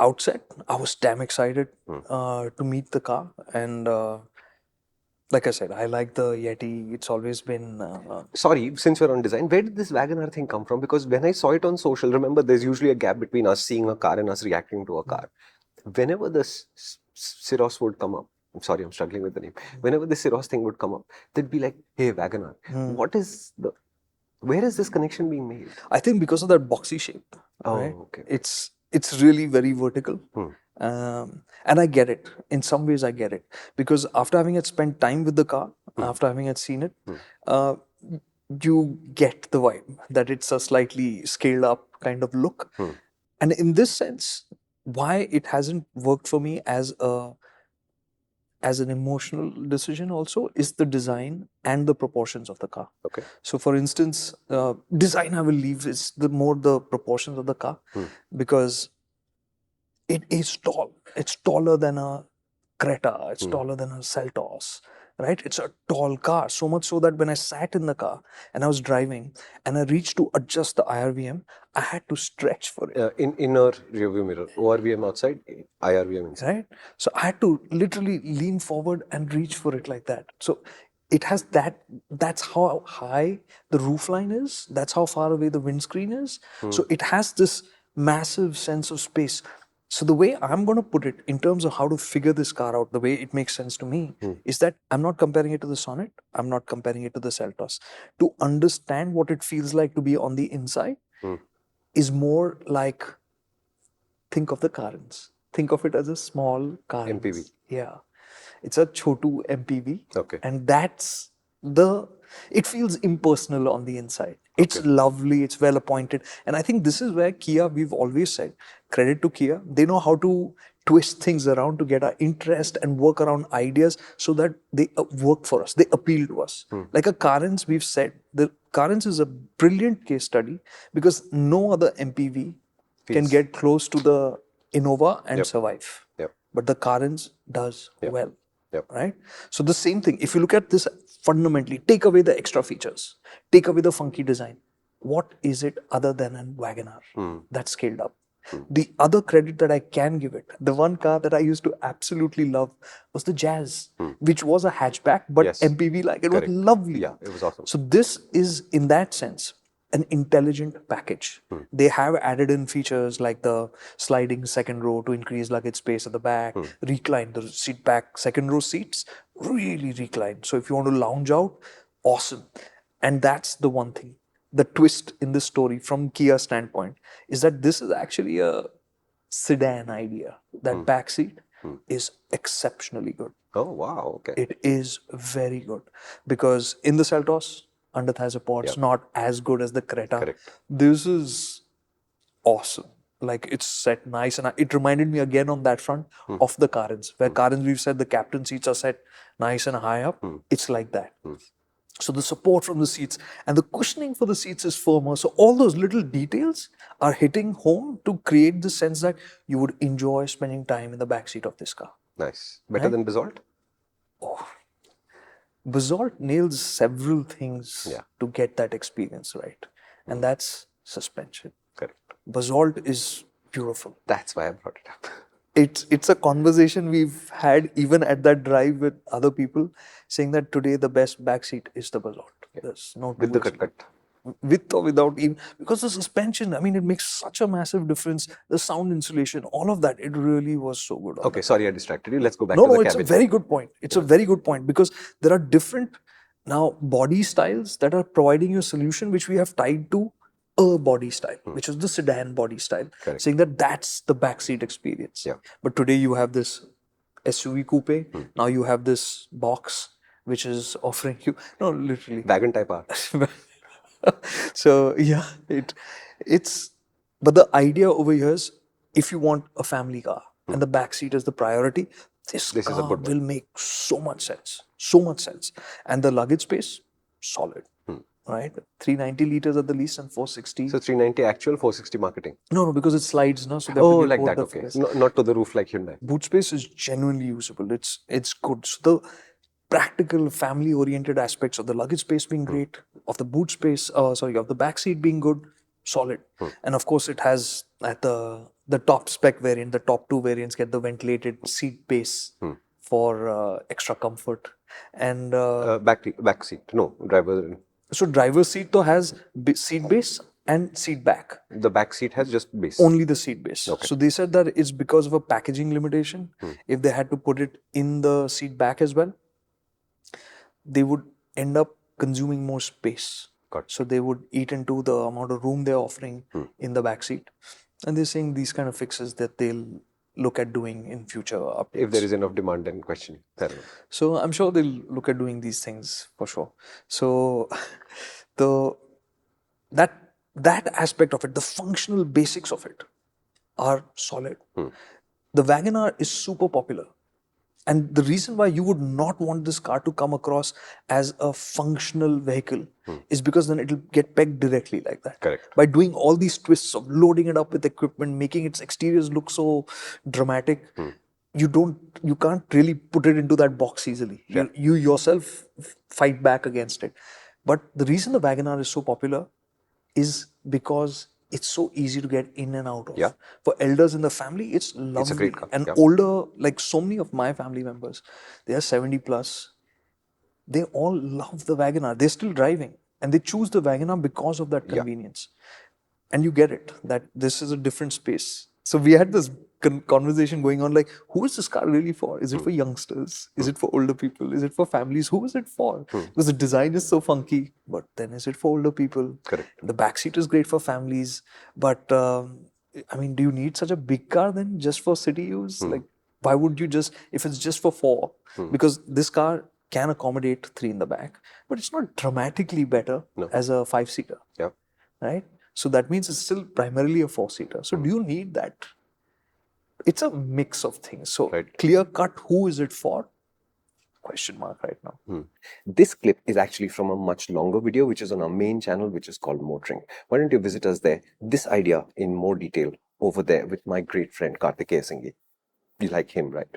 outset, I was damn excited to meet the car. And like I said, I like the Yeti. It's always been... Sorry, since you're on design, where did this WagonR thing come from? Because when I saw it on social, remember, there's usually a gap between us seeing a car and us reacting to a car. Whenever the Syros would come up, I'm sorry, I'm struggling with the name. Whenever the Syros thing would come up, they'd be like, hey, WagonR. Where is this connection being made? I think because of that boxy shape. Right? Okay. It's really very vertical. And I get it. In some ways, I get it. Because after having spent time with the car, after having seen it, you get the vibe that it's a slightly scaled up kind of look. And in this sense, why it hasn't worked for me as an emotional decision also is the design and the proportions of the car. Okay. So for instance, design I will leave is the proportions of the car because it is tall. It's taller than a Creta. It's taller than a Seltos, right? It's a tall car. So much so that when I sat in the car and I was driving and I reached to adjust the IRVM, I had to stretch for it. In inner rearview mirror, ORVM outside, IRVM inside. Right? So I had to literally lean forward and reach for it like that. So it has that's how high the roofline is. That's how far away the windscreen is. So it has this massive sense of space. So the way I'm going to put it in terms of how to figure this car out, the way it makes sense to me, is that I'm not comparing it to the Sonnet. I'm not comparing it to the Seltos. To understand what it feels like to be on the inside is more like, think of the Karens. Think of it as a small car. MPV. Yeah. It's a Chotu MPV. Okay. And it feels impersonal on the inside. It's lovely, it's well appointed. And I think this is where Kia, we've always said, credit to Kia, they know how to twist things around to get our interest and work around ideas so that they work for us, they appeal to us. Like a Karens, we've said, the Karens is a brilliant case study because no other MPV can get close to the Innova and survive. But the Karens does well. Right? So the same thing, if you look at this fundamentally, take away the extra features, take away the funky design. What is it other than a WagonR that's scaled up? The other credit that I can give it, the one car that I used to absolutely love was the Jazz, which was a hatchback, but MPV-like. It was lovely. Yeah, it was awesome. So this is, in that sense, an intelligent package. They have added in features like the sliding second row to increase luggage space at the back, recline the seat back, second row seats, really recline. So if you want to lounge out, awesome. And that's the one thing. The twist in this story from Kia's standpoint is that this is actually a sedan idea. That back seat is exceptionally good. Oh, wow. Okay. It is very good because in the Seltos, under-thigh support's not as good as the Creta. Correct. This is awesome. Like, it's set nice, and it reminded me again on that front of the Karens, where Karens, we've said the captain seats are set nice and high up. It's like that. So the support from the seats and the cushioning for the seats is firmer. So all those little details are hitting home to create the sense that you would enjoy spending time in the backseat of this car. Nice. Better than Basalt? Basalt nails several things to get that experience right. And that's suspension. Correct. Basalt is beautiful. That's why I brought it up. It's a conversation we've had even at that drive with other people, saying that today the best backseat is the Basalt. There's no with the cut. With or without, even because the suspension, I mean, it makes such a massive difference. The sound insulation, all of that, it really was so good. Okay, sorry I distracted you. Let's go back to the cabin. No, it's a very good point. It's a very good point because there are different now body styles that are providing you a solution which we have tied to a body style, which is the sedan body style, saying that that's the backseat experience. But today you have this SUV coupe, now you have this box which is offering you, no, literally. Wagon type R. So yeah, it's but the idea over here is if you want a family car and the back seat is the priority, this car will make so much sense. And the luggage space, solid, right? 390 liters at the least and 460. So 390 actual, 460 marketing. No, because it slides, no. So like that. Okay, not to the roof like Hyundai. Boot space is genuinely usable. It's good. So the practical, family-oriented aspects of the luggage space being great, of the back seat being good, solid. And of course, it has at the the top spec variant, the top two variants get the ventilated seat base for extra comfort. And back seat. No, driver. so driver's seat though has seat base and seat back. The back seat has just base. Only the seat base. Okay. So they said that it's because of a packaging limitation. If they had to put it in the seat back as well, they would end up consuming more space. Got it. So they would eat into the amount of room they're offering in the back seat. And they're saying these kind of fixes that they'll look at doing in future updates. If there is enough demand and question. Fair enough. So I'm sure they'll look at doing these things for sure. So that aspect of it, the functional basics of it, are solid. The WagonR is super popular. And the reason why you would not want this car to come across as a functional vehicle is because then it'll get pegged directly like that. Correct. By doing all these twists of loading it up with equipment, making its exteriors look so dramatic, you can't really put it into that box easily. Yeah. You yourself fight back against it. But the reason the WagonR is so popular is because it's so easy to get in and out of. Yeah. For elders in the family, it's lovely. It's a great car. And Yeah. older, like so many of my family members, they are 70 plus. They all love the WagonR. They're still driving. And they choose the WagonR because of that convenience. And you get it, that this is a different space. So we had this conversation going on like, who is this car really for? Is it for youngsters? Is it for older people? Is it for families? Who is it for? Because the design is so funky, but then is it for older people? Correct. The backseat is great for families, but I mean, do you need such a big car then just for city use? Like, why would you just, if it's just for four? Because this car can accommodate three in the back, but it's not dramatically better as a five-seater. Yeah. Right? So that means it's still primarily a four-seater. So do you need that? It's a mix of things. So clear cut, who is it for? Question mark right now. This clip is actually from a much longer video, which is on our main channel, which is called MotorInc. Why don't you visit us there? This idea in more detail over there with my great friend Kartikeya. You like him, right?